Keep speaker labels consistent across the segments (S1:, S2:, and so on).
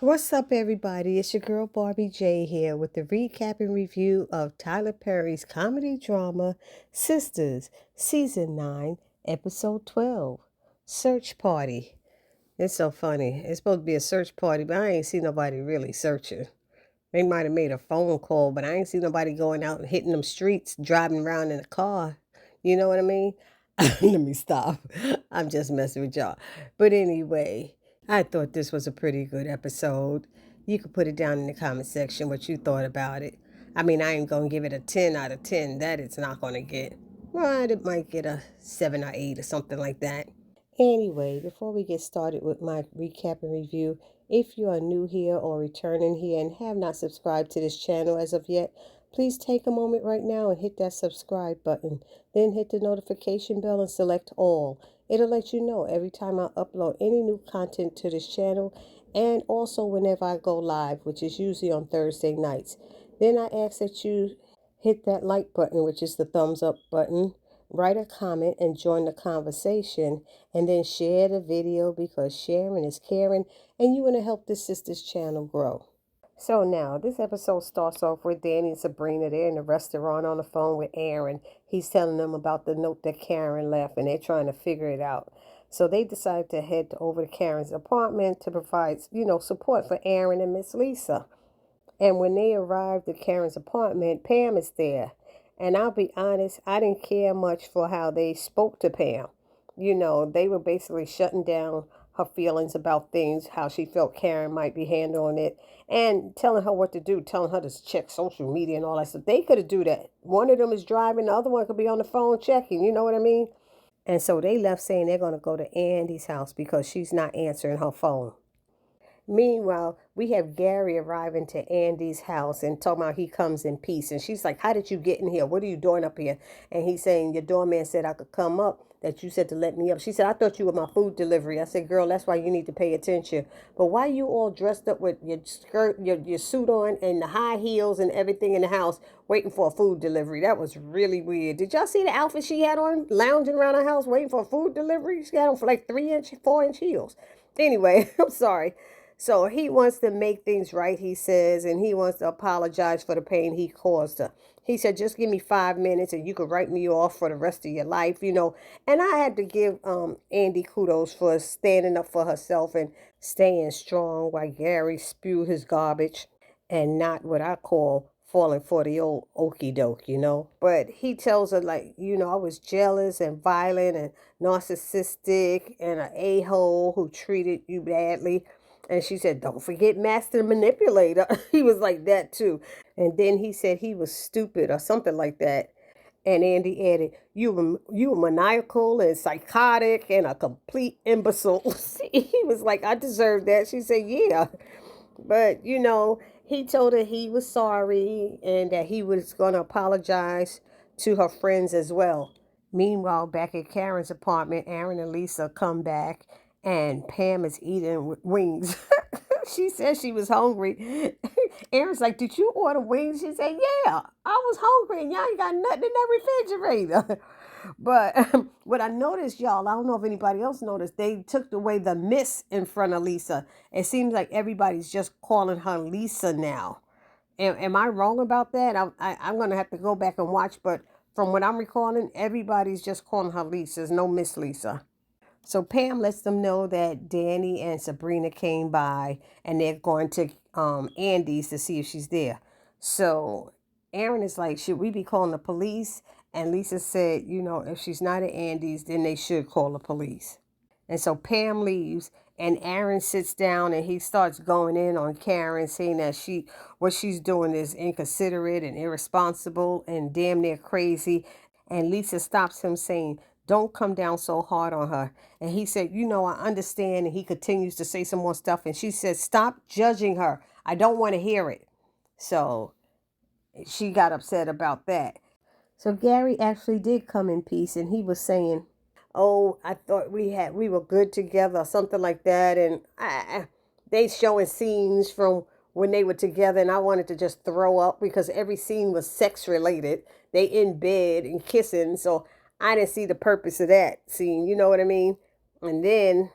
S1: What's up, everybody? It's your girl Barbie J here with the recap and review of Tyler Perry's comedy drama Sisters, Season 9, Episode 12, Search Party. It's so funny. It's supposed to be a search party, but I ain't seen nobody really searching. They might have made a phone call, but I ain't seen nobody going out and hitting them streets, driving around in a car. You know what I mean? Let me stop. I'm just messing with y'all. But anyway, I thought this was a pretty good episode. You could put it down in the comment section what you thought about it. I mean, I ain't going to give it a 10 out of 10. That it's not going to get. Well, it might get a 7 or 8 or something like that. Anyway, before we get started with my recap and review, if you are new here or returning here and have not subscribed to this channel as of yet, please take a moment right now and hit that subscribe button. Then hit the notification bell and select all. It'll let you know every time I upload any new content to this channel and also whenever I go live, which is usually on Thursday nights. Then I ask that you hit that like button, which is the thumbs up button, write a comment and join the conversation, and then share the video because sharing is caring and you want to help this sister's channel grow. So now, this episode starts off with Danny and Sabrina. They're in the restaurant on the phone with Aaron. He's telling them about the note that Karen left, and they're trying to figure it out. So they decide to head over to Karen's apartment to provide, support for Aaron and Miss Lisa. And when they arrived at Karen's apartment, Pam is there. And I'll be honest, I didn't care much for how they spoke to Pam. They were basically shutting down her feelings about things, how she felt Karen might be handling it, and telling her what to do, telling her to check social media and all that stuff. They could have do that. One of them is driving, the other one could be on the phone checking, you know what I mean? And so they left saying they're going to go to Andy's house because she's not answering her phone. Meanwhile, we have Gary arriving to Andy's house and talking about he comes in peace. And she's like, how did you get in here? What are you doing up here? And he's saying, your doorman said I could come up, that you said to let me up. She said, I thought you were my food delivery. I said, girl, that's why you need to pay attention. But why you all dressed up with your skirt, your suit on and the high heels and everything in the house waiting for a food delivery? That was really weird. Did y'all see the outfit she had on, lounging around her house waiting for a food delivery? She had on for like 3-inch, 4-inch heels. Anyway, I'm sorry. So he wants to make things right, he says, and he wants to apologize for the pain he caused her. He said, just give me 5 minutes and you could write me off for the rest of your life. And I had to give Andy kudos for standing up for herself and staying strong while Gary spewed his garbage and not what I call falling for the old okey doke. But he tells her, like, I was jealous and violent and narcissistic and an a-hole who treated you badly. And she said, don't forget master manipulator. He was like that too. And then he said he was stupid or something like that. And Andy added, you were maniacal and psychotic and a complete imbecile. He was like, I deserve that. She said, yeah. But, he told her he was sorry and that he was going to apologize to her friends as well. Meanwhile, back at Karen's apartment, Aaron and Lisa come back and Pam is eating wings. She said she was hungry. Aaron's like, did you order wings? She said, yeah, I was hungry and y'all ain't got nothing in that refrigerator. But what I noticed, y'all, I don't know if anybody else noticed, they took away the Miss in front of Lisa. It seems like everybody's just calling her Lisa now. Am I wrong about that? I'm going to have to go back and watch, but from what I'm recalling, everybody's just calling her Lisa. There's no Miss Lisa. So Pam lets them know that Danny and Sabrina came by and they're going to Andy's to see if she's there. So Aaron is like, should we be calling the police? And Lisa said, if she's not at Andy's, then they should call the police. And so Pam leaves and Aaron sits down and he starts going in on Karen, saying that what she's doing is inconsiderate and irresponsible and damn near crazy. And Lisa stops him saying, don't come down so hard on her. And he said, I understand. And he continues to say some more stuff. And she said, stop judging her. I don't want to hear it. So she got upset about that. So Gary actually did come in peace. And he was saying, oh, I thought we were good together or something like that. And they showing scenes from when they were together. And I wanted to just throw up because every scene was sex related. They in bed and kissing. So I didn't see the purpose of that scene, you know what I mean? And then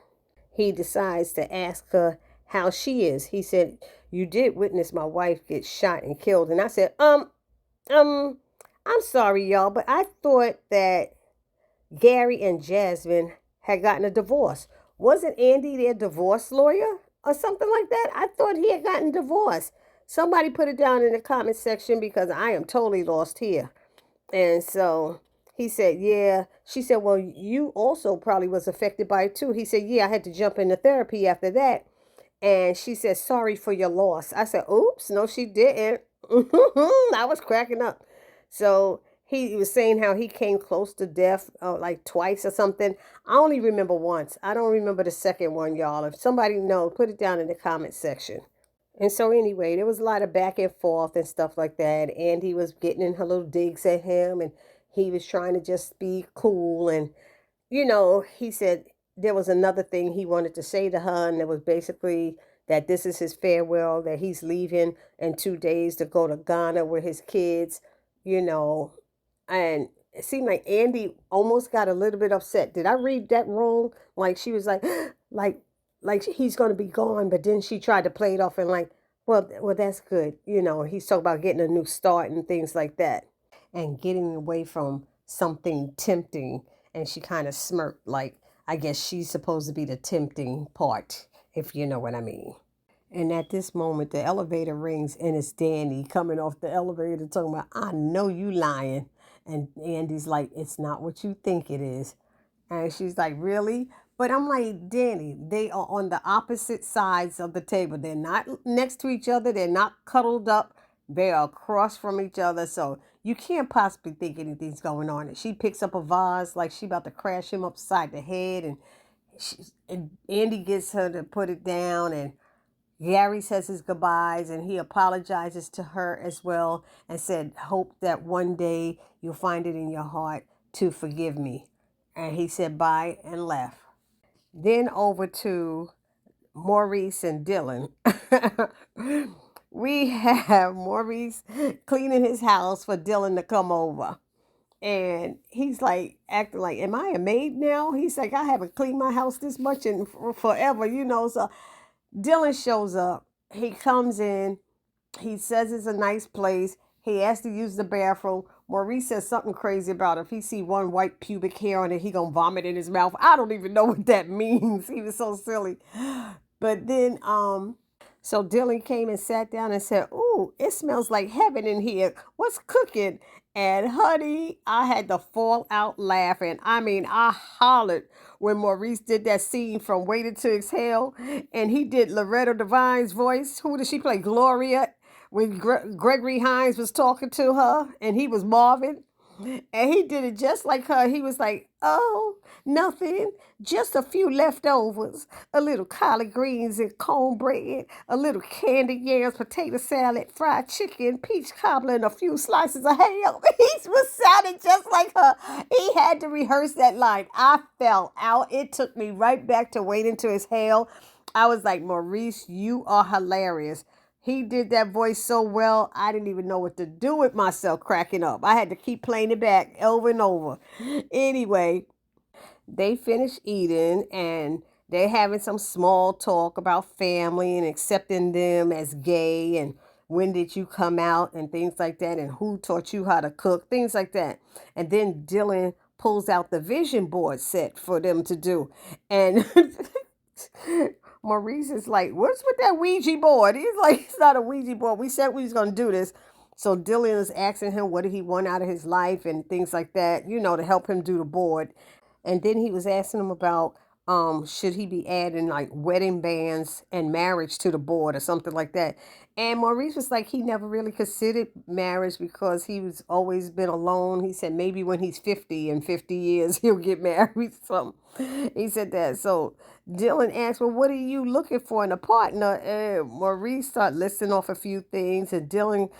S1: he decides to ask her, how she is. He said, you did witness my wife get shot and killed. And I said, um, I'm sorry, y'all, but I thought that Gary and Jasmine had gotten a divorce. Wasn't Andy their divorce lawyer or something like that? I thought he had gotten divorced. Somebody put it down in the comment section because I am totally lost here. And so he said, yeah. She said, well, you also probably was affected by it too. He said, yeah, I had to jump into therapy after that. And she said, sorry for your loss. I said, oops, no, she didn't. I was cracking up. So he was saying how he came close to death like twice or something. I only remember once. I don't remember the second one, y'all. If somebody knows, put it down in the comment section. And so anyway, there was a lot of back and forth and stuff like that. Andy was getting in her little digs at him, and he was trying to just be cool. And he said there was another thing he wanted to say to her, and it was basically that this is his farewell, that he's leaving in 2 days to go to Ghana with his kids, you know. And it seemed like Andy almost got a little bit upset. Did I read that wrong? Like she was like, like, like he's going to be gone, but then she tried to play it off and like, well, that's good. He's talking about getting a new start and things like that and getting away from something tempting. And she kind of smirked, like, I guess she's supposed to be the tempting part, if you know what I mean. And at this moment, the elevator rings and it's Danny coming off the elevator talking about, I know you lying. And Andy's like, it's not what you think it is. And she's like, really? But I'm like, Danny, they are on the opposite sides of the table. They're not next to each other. They're not cuddled up. They are across from each other. So you can't possibly think anything's going on. And she picks up a vase like she about to crash him upside the head. And Andy gets her to put it down. And Gary says his goodbyes and he apologizes to her as well and said, hope that one day you'll find it in your heart to forgive me. And he said bye and left. Then over to Maurice and Dylan. We have Maurice cleaning his house for Dylan to come over. And he's like acting like, am I a maid now? He's like, I haven't cleaned my house this much in forever. So Dylan shows up. He comes in. He says it's a nice place. He has to use the bathroom. Maurice says something crazy about if he see one white pubic hair on it, he gonna vomit in his mouth. I don't even know what that means. He was so silly. But then, so Dylan came and sat down and said, ooh, it smells like heaven in here. What's cooking? And honey, I had to fall out laughing. I mean, I hollered when Maurice did that scene from Waited to Exhale. And he did Loretta Devine's voice. Who did she play? Gloria. When Gregory Hines was talking to her and he was Marvin. And he did it just like her. He was like, oh, nothing. Just a few leftovers. A little collard greens and cornbread. A little candied yams, potato salad, fried chicken, peach cobbler, and a few slices of ham. He was sounding just like her. He had to rehearse that line. I fell out. It took me right back to Waiting to Exhale. I was like, Maurice, you are hilarious. He did that voice so well, I didn't even know what to do with myself cracking up. I had to keep playing it back over and over. Anyway, they finished eating and they're having some small talk about family and accepting them as gay and when did you come out and things like that and who taught you how to cook, things like that. And then Dylan pulls out the vision board set for them to do. And Maurice is like, what's with that Ouija board? He's like, it's not a Ouija board. We said we was going to do this. So Dylan is asking him what did he want out of his life and things like that, to help him do the board. And then he was asking him about should he be adding like wedding bands and marriage to the board or something like that. And Maurice was like, he never really considered marriage because he was always been alone. He said maybe when he's 50 in 50 years, he'll get married. Something. He said that. So Dylan asked, well, what are you looking for in a partner? And Maurice started listing off a few things and Dylan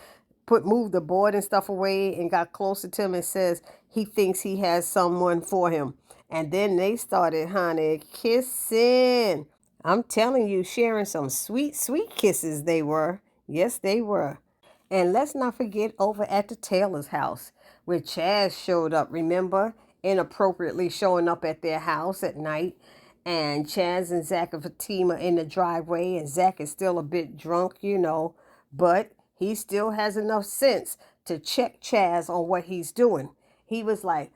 S1: moved the board and stuff away and got closer to him and says he thinks he has someone for him. And then they started, honey, kissing. I'm telling you, sharing some sweet, sweet kisses they were. Yes, they were. And let's not forget over at the Taylor's house where Chaz showed up, remember? Inappropriately showing up at their house at night. And Chaz and Zach and Fatima in the driveway, and Zach is still a bit drunk, but he still has enough sense to check Chaz on what he's doing. He was like,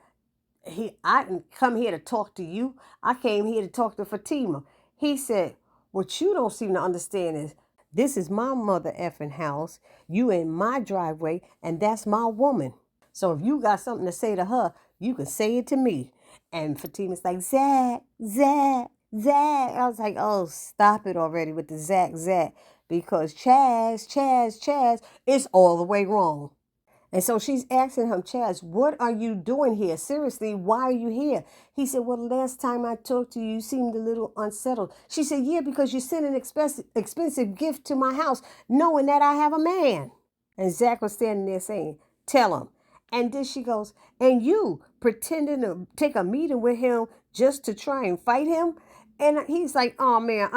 S1: I didn't come here to talk to you. I came here to talk to Fatima. He said, what you don't seem to understand is this is my mother effing house. You in my driveway, and that's my woman. So if you got something to say to her, you can say it to me. And Fatima's like, Zach, Zach, Zach. I was like, oh, stop it already with the Zach, Zach. Because Chaz is all the way wrong. And so she's asking him, Chaz, what are you doing here? Seriously, why are you here? He said, well, last time I talked to you, you seemed a little unsettled. She said, yeah, because you sent an expensive gift to my house knowing that I have a man. And Zach was standing there saying, tell him. And then she goes, and you pretending to take a meeting with him just to try and fight him? And he's like, oh, man,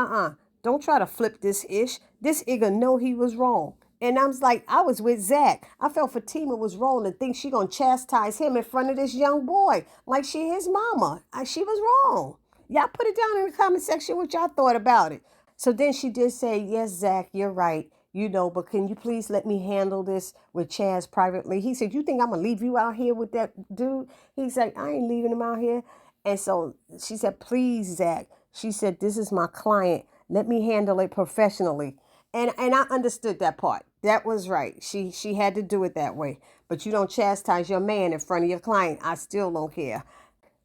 S1: don't try to flip this ish. This nigga know he was wrong. And I was like, I was with Zach. I felt Fatima was wrong to think she gonna chastise him in front of this young boy like she his mama. She was wrong. Y'all put it down in the comment section what y'all thought about it. So then she did say, yes, Zach, you're right. But can you please let me handle this with Chaz privately? He said, you think I'm gonna leave you out here with that dude? He's like, I ain't leaving him out here. And so she said, please, Zach. She said, this is my client. Let me handle it professionally. And I understood that part. That was right. She had to do it that way. But you don't chastise your man in front of your client. I still don't care.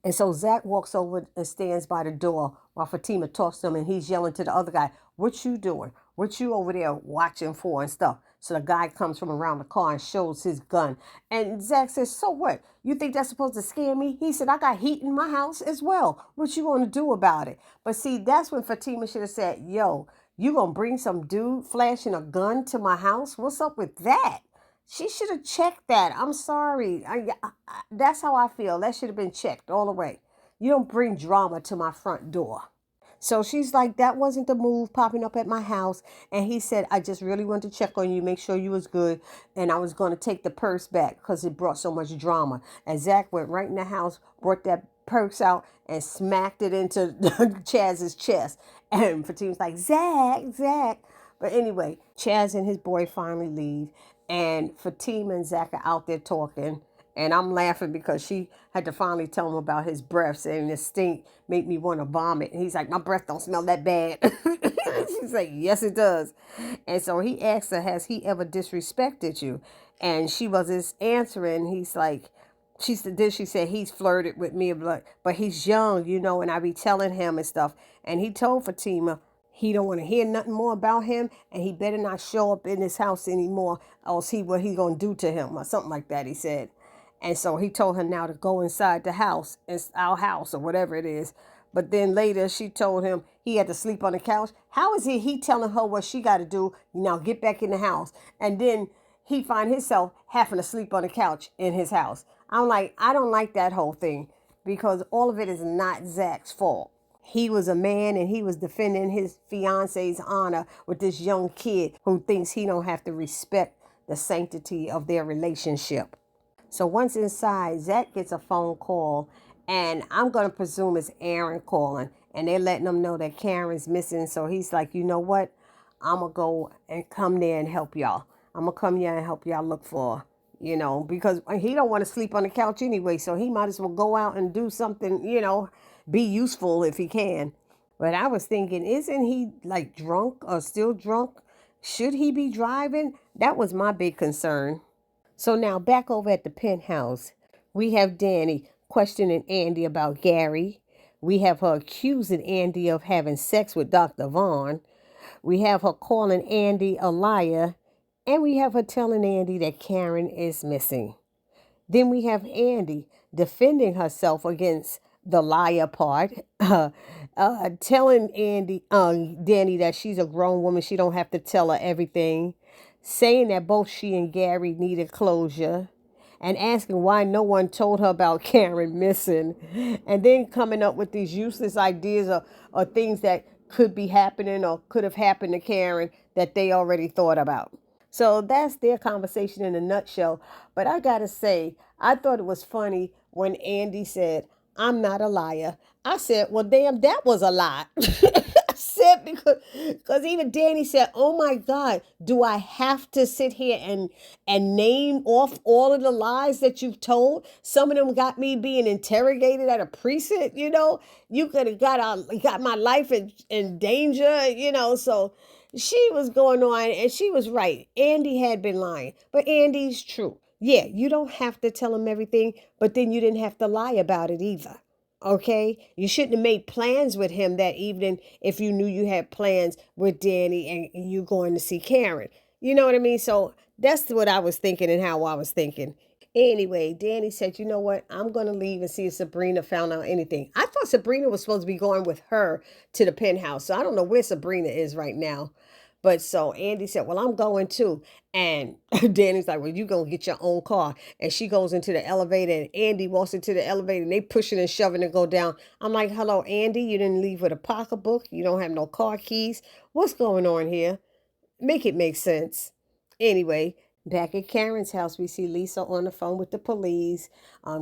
S1: And so Zach walks over and stands by the door while Fatima talks to him, and he's yelling to the other guy, what you doing? What you over there watching for and stuff? So the guy comes from around the car and shows his gun. And Zach says, so what? You think that's supposed to scare me? He said, I got heat in my house as well. What you going to do about it? But see, that's when Fatima should have said, yo, you going to bring some dude flashing a gun to my house? What's up with that? She should have checked that. I'm sorry. That's how I feel. That should have been checked all the way. You don't bring drama to my front door. So she's like, that wasn't the move popping up at my house. And he said, I just really wanted to check on you, make sure you was good. And I was going to take the purse back because it brought so much drama. And Zach went right in the house, brought that purse out and smacked it into Chaz's chest. And Fatima's like, Zach. But anyway, Chaz and his boy finally leave. And Fatima and Zach are out there talking. And I'm laughing because she had to finally tell him about his breath, saying the stink made me want to vomit. And he's like, my breath don't smell that bad. She's like, yes, it does. And so he asked her, has he ever disrespected you? And she was just answering. He's like, she said he's flirted with me, but he's young, and I be telling him and stuff. And he told Fatima he don't want to hear nothing more about him, and he better not show up in his house anymore, or see what he gonna do to him, or something like that, he said. And so he told her now to go inside the house, it's our house, or whatever it is. But then later she told him he had to sleep on the couch. How is he telling her what she got to do? Now get back in the house. And then he find himself having to sleep on the couch in his house. I'm like, I don't like that whole thing because all of it is not Zach's fault. He was a man and he was defending his fiance's honor with this young kid who thinks he don't have to respect the sanctity of their relationship. So once inside, Zach gets a phone call, and I'm going to presume it's Aaron calling, and they're letting him know that Karen's missing. So he's like, you know what? I'm going to go and come there and help y'all. I'm going to come here and help y'all look for her, because he don't want to sleep on the couch anyway. So he might as well go out and do something, be useful if he can. But I was thinking, isn't he like drunk or still drunk? Should he be driving? That was my big concern. So now back over at the penthouse, we have Danny questioning Andy about Gary. We have her accusing Andy of having sex with Dr. Vaughn. We have her calling Andy a liar. And we have her telling Andy that Karen is missing. Then we have Andy defending herself against the liar part, telling Danny that she's a grown woman. She don't have to tell her everything. Saying that both she and Gary needed closure, and asking why no one told her about Karen missing, and then coming up with these useless ideas or things that could be happening or could have happened to Karen that they already thought about. So that's their conversation in a nutshell. But I gotta say, I thought it was funny when Andy said, I'm not a liar. I said, well, damn, that was a lie. I said, because even Danny said, oh my God, do I have to sit here and name off all of the lies that you've told? Some of them got me being interrogated at a precinct, You could have got my life in danger, so she was going on and she was right. Andy had been lying, but Andy's true. Yeah, you don't have to tell him everything, but then you didn't have to lie about it either. Okay? You shouldn't have made plans with him that evening if you knew you had plans with Danny and you going to see Karen. You know what I mean? So that's what I was thinking and how I was thinking. Anyway, Danny said, you know what? I'm going to leave and see if Sabrina found out anything. I thought Sabrina was supposed to be going with her to the penthouse. So I don't know where Sabrina is right now. But so Andy said, well, I'm going too. And Danny's like, well, you going to get your own car. And she goes into the elevator and Andy walks into the elevator and they pushing and shoving and go down. I'm like, hello, Andy, you didn't leave with a pocketbook. You don't have no car keys. What's going on here? Make it make sense. Anyway, back at Karen's house, we see Lisa on the phone with the police,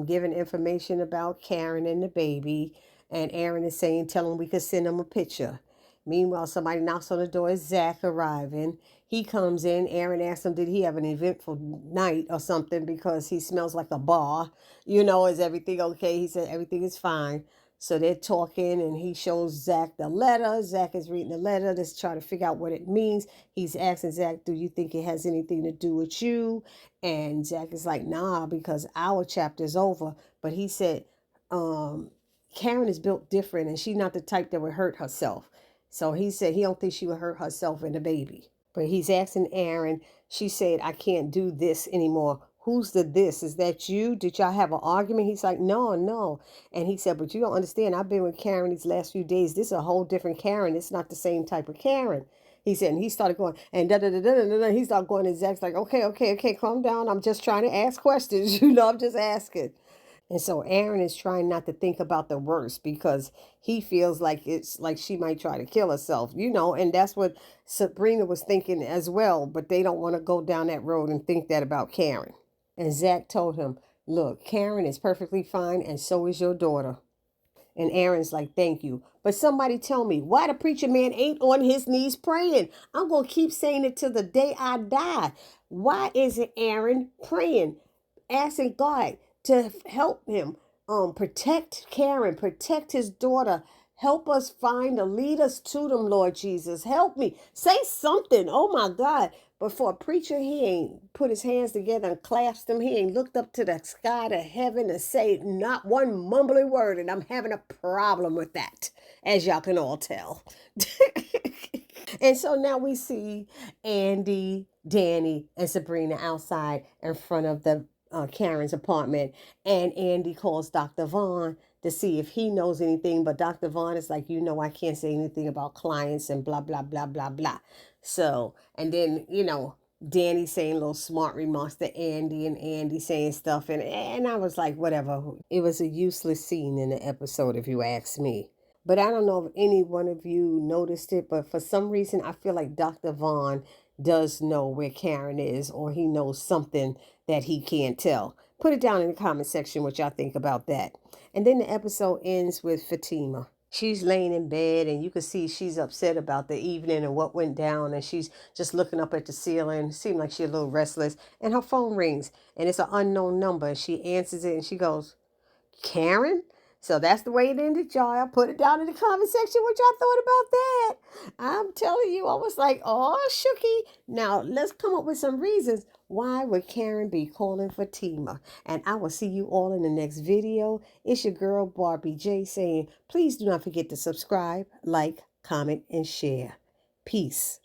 S1: giving information about Karen and the baby. And Aaron is saying, tell him we could send him a picture. Meanwhile, somebody knocks on the door. It's Zach arriving. He comes in. Aaron asks him, did he have an eventful night or something because he smells like a bar? Is everything okay? He said, everything is fine. So they're talking and he shows Zach the letter. Zach is reading the letter to try to figure out what it means. He's asking Zach, do you think it has anything to do with you? And Zach is like, nah, because our chapter's over. But he said, Karen is built different and she's not the type that would hurt herself. So he said he don't think she would hurt herself and the baby. But he's asking Aaron, she said, I can't do this anymore. Who's the this? Is that you? Did y'all have an argument? He's like, no. And he said, but you don't understand. I've been with Karen these last few days. This is a whole different Karen. It's not the same type of Karen. He said, and he started going, and da. He started going, and Zach's like, okay, calm down. I'm just trying to ask questions. I'm just asking. And so Aaron is trying not to think about the worst because he feels like it's like she might try to kill herself, and that's what Sabrina was thinking as well. But they don't want to go down that road and think that about Karen. And Zach told him, look, Karen is perfectly fine and so is your daughter. And Aaron's like, thank you. But somebody tell me why the preacher man ain't on his knees praying. I'm going to keep saying it till the day I die. Why isn't Aaron praying, asking God to help him, protect Karen, protect his daughter, help us find and lead us to them, Lord Jesus. Help me. Say something. Oh my God. But for a preacher, he ain't put his hands together and clasped them. He ain't looked up to the sky, to heaven, and say not one mumbling word. And I'm having a problem with that, as y'all can all tell. And so now we see Andy, Danny, and Sabrina outside in front of the Karen's apartment. And Andy calls Dr. Vaughn to see if he knows anything. But Dr. Vaughn is like, I can't say anything about clients and blah, blah, blah, blah, blah. So, and then, Danny saying little smart remarks to Andy and Andy saying stuff. And I was like, whatever. It was a useless scene in the episode, if you ask me. But I don't know if any one of you noticed it, but for some reason, I feel like Dr. Vaughn does know where Karen is, or he knows something that he can't tell. Put it down in the comment section what y'all think about that. And then the episode ends with Fatima. She's laying in bed and you can see she's upset about the evening and what went down. And she's just looking up at the ceiling. Seemed like she's a little restless. And her phone rings and it's an unknown number. She answers it and she goes, Karen? So that's the way it ended, y'all. Put it down in the comment section what y'all thought about that. I'm telling you, I was like, oh, Shooky. Now, let's come up with some reasons. Why would Karen be calling Fatima? And I will see you all in the next video. It's your girl, Barbie J, saying, please do not forget to subscribe, like, comment, and share. Peace.